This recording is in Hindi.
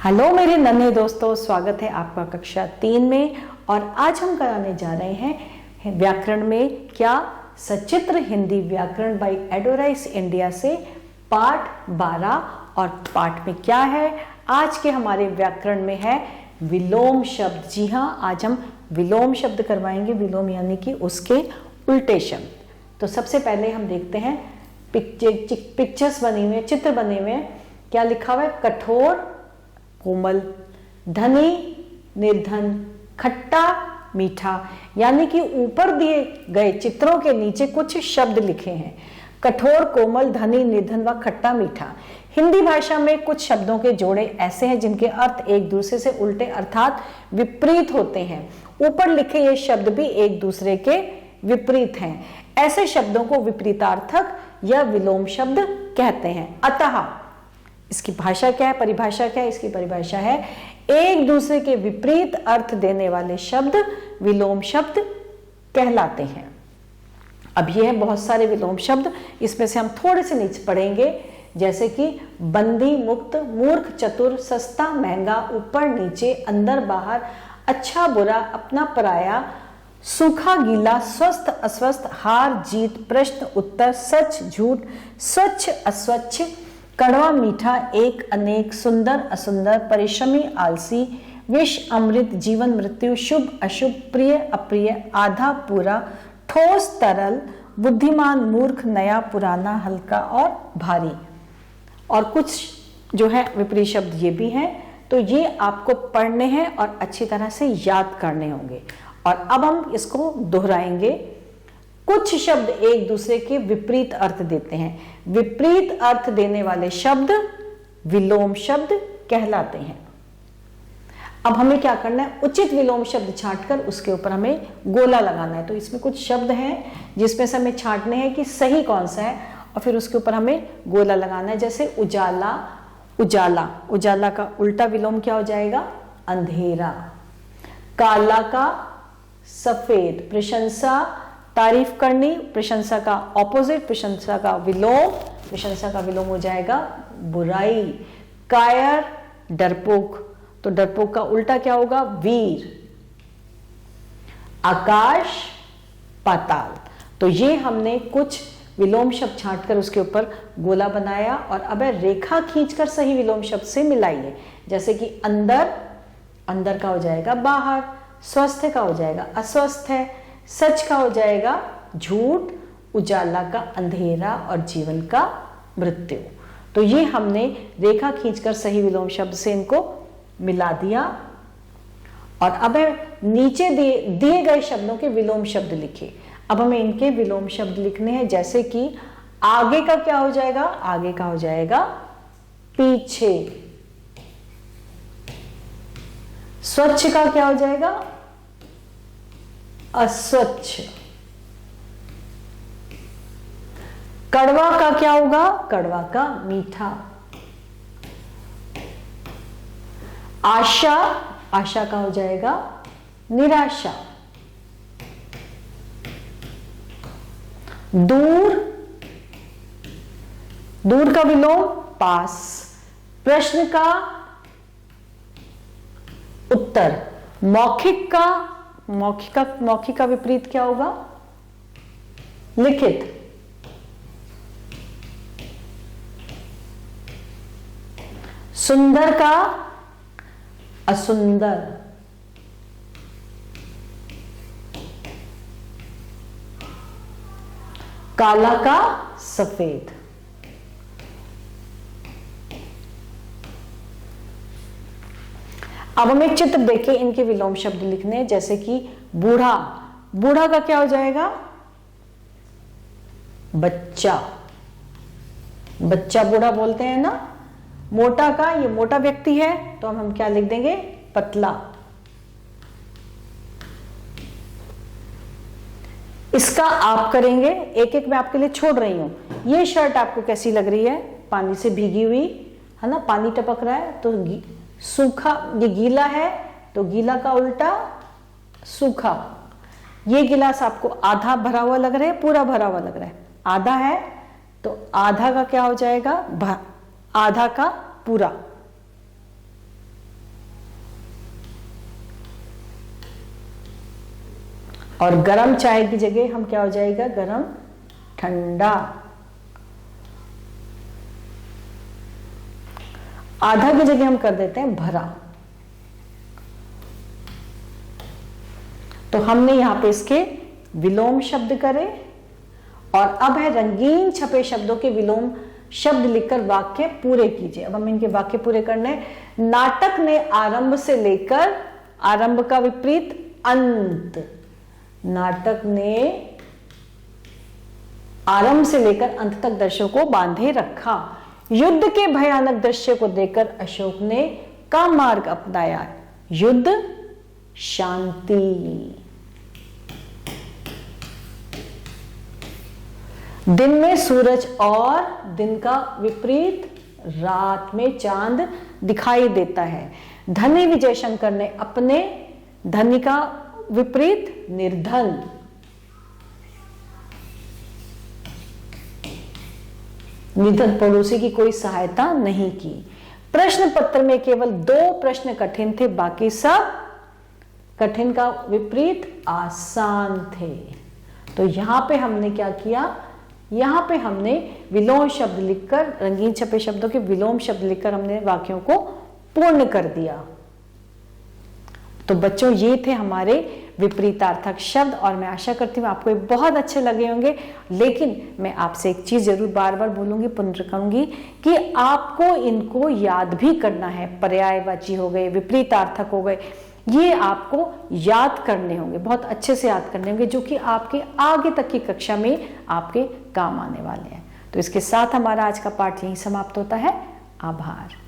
हेलो मेरे नन्हे दोस्तों, स्वागत है आपका कक्षा 3 में। और आज हम कराने जा रहे हैं व्याकरण में क्या सचित्र हिंदी व्याकरण बाय एडोराइस इंडिया से पाठ 12। और पाठ में क्या है, आज के हमारे व्याकरण में है विलोम शब्द। जी हाँ, आज हम विलोम शब्द करवाएंगे। विलोम यानी कि उसके उल्टे शब्द। तो सबसे पहले हम देखते हैं पिक्चर्स बनी हुई, चित्र बने हुए हैं। क्या लिखा हुआ है? कठोर, कोमल, धनी, निर्धन, खट्टा, मीठा। यानी कि ऊपर दिए गए चित्रों के नीचे कुछ शब्द लिखे हैं। कठोर, कोमल, धनी, निर्धन व खट्टा, मीठा। हिंदी भाषा में कुछ शब्दों के जोड़े ऐसे हैं जिनके अर्थ एक दूसरे से उल्टे अर्थात विपरीत होते हैं। ऊपर लिखे ये शब्द भी एक दूसरे के विपरीत हैं। ऐसे शब्दों को विपरीतार्थक या विलोम शब्द कहते हैं। अतः इसकी भाषा क्या है, परिभाषा क्या है? इसकी परिभाषा है एक दूसरे के विपरीत अर्थ देने वाले शब्द विलोम शब्द कहलाते हैं। अब ये है बहुत सारे विलोम शब्द, इसमें से हम थोड़े से नीचे पढ़ेंगे। जैसे कि बंदी, मुक्त, मूर्ख, चतुर, सस्ता, महंगा, ऊपर नीचे, अंदर बाहर, अच्छा बुरा, अपना पराया, सूखा गीला, स्वस्थ अस्वस्थ, हार जीत, प्रश्न उत्तर, सच झूठ, स्वच्छ अस्वच्छ, कड़वा मीठा, एक अनेक, सुंदर असुंदर, परिश्रमी आलसी, विष अमृत, जीवन मृत्यु, शुभ अशुभ, प्रिय अप्रिय, आधा पूरा, ठोस तरल, बुद्धिमान मूर्ख, नया पुराना, हल्का और भारी। और कुछ जो है विपरीत शब्द ये भी हैं। तो ये आपको पढ़ने हैं और अच्छी तरह से याद करने होंगे। और अब हम इसको दोहराएंगे। कुछ शब्द एक दूसरे के विपरीत अर्थ देते हैं। विपरीत अर्थ देने वाले शब्द विलोम शब्द कहलाते हैं। अब हमें क्या करना है, उचित विलोम शब्द छांटकर उसके ऊपर हमें गोला लगाना है। तो इसमें कुछ शब्द हैं जिसमें से हमें छांटने हैं कि सही कौन सा है और फिर उसके ऊपर हमें गोला लगाना है। जैसे उजाला, उजाला, उजाला का उल्टा विलोम क्या हो जाएगा? अंधेरा। काला का सफेद। प्रशंसा, तारीफ करनी, प्रशंसा का ऑपोजिट, प्रशंसा का विलोम, प्रशंसा का विलोम हो जाएगा बुराई। कायर, डरपोक, तो डरपोक का उल्टा क्या होगा? वीर। आकाश, पाताल। तो ये हमने कुछ विलोम शब्द छांटकर उसके ऊपर गोला बनाया। और अब रेखा खींचकर सही विलोम शब्द से मिलाइए। जैसे कि अंदर, अंदर का हो जाएगा बाहर। स्वस्थ का हो जाएगा अस्वस्थ है। सच का हो जाएगा झूठ। उजाला का अंधेरा और जीवन का मृत्यु। तो ये हमने रेखा खींचकर सही विलोम शब्द से इनको मिला दिया। और अब नीचे दिए गए शब्दों के विलोम शब्द लिखे। अब हमें इनके विलोम शब्द लिखने हैं। जैसे कि आगे का क्या हो जाएगा? आगे का हो जाएगा पीछे। स्वच्छ का क्या हो जाएगा? अस्वच्छ। कड़वा का क्या होगा? कड़वा का मीठा। आशा, आशा का हो जाएगा निराशा। दूर, दूर का विलोम पास। प्रश्न का उत्तर। मौखिक का, मौखिक का विपरीत क्या होगा? लिखित। सुंदर का असुंदर। काला का सफेद। अब हमें चित्र देखे इनके विलोम शब्द लिखने। जैसे कि बूढ़ा, बूढ़ा का क्या हो जाएगा? बच्चा। बच्चा बूढ़ा बोलते हैं ना। मोटा का, ये मोटा व्यक्ति है तो हम क्या लिख देंगे? पतला। इसका आप करेंगे, एक एक मैं आपके लिए छोड़ रही हूं। ये शर्ट आपको कैसी लग रही है? पानी से भीगी हुई है ना, पानी टपक रहा है तो सूखा। ये गीला है तो गीला का उल्टा सूखा। ये गिलास आपको आधा भरा हुआ लग रहा है, पूरा भरा हुआ लग रहा है? आधा है तो आधा का क्या हो जाएगा? आधा का पूरा। और गरम चाय की जगह हम क्या हो जाएगा, गरम ठंडा। आधा की जगह हम कर देते हैं भरा। तो हमने यहां पे इसके विलोम शब्द करे और अब है रंगीन छपे शब्दों के विलोम शब्द लिखकर वाक्य पूरे कीजिए। अब हम इनके वाक्य पूरे करने हैं। नाटक ने आरंभ से लेकर, आरंभ का विपरीत अंत, नाटक ने आरंभ से लेकर अंत तक दर्शकों को बांधे रखा। युद्ध के भयानक दृश्य को देखकर अशोक ने का मार्ग अपनाया, युद्ध शांति। दिन में सूरज और दिन का विपरीत रात में चांद दिखाई देता है। धनी विजय शंकर ने अपने, धनी का विपरीत निर्धन। निर्धन पड़ोसी की कोई सहायता नहीं की। प्रश्न पत्र में केवल 2 प्रश्न कठिन थे, बाकी सब कठिन का विपरीत आसान थे। तो यहां पे हमने क्या किया, यहां पे हमने विलोम शब्द लिखकर, रंगीन छपे शब्दों के विलोम शब्द लिखकर हमने वाक्यों को पूर्ण कर दिया। तो बच्चों ये थे हमारे विपरीतार्थक शब्द और मैं आशा करती हूँ आपको ये बहुत अच्छे लगे होंगे। लेकिन मैं आपसे एक चीज जरूर बार बार बोलूंगी, पुनर्करूंगी कि आपको इनको याद भी करना है। पर्यायवाची हो गए, विपरीतार्थक हो गए, ये आपको याद करने होंगे, बहुत अच्छे से याद करने होंगे, जो कि आपके आगे तक की कक्षा में आपके काम आने वाले हैं। तो इसके साथ हमारा आज का पाठ यहीं समाप्त होता है। आभार।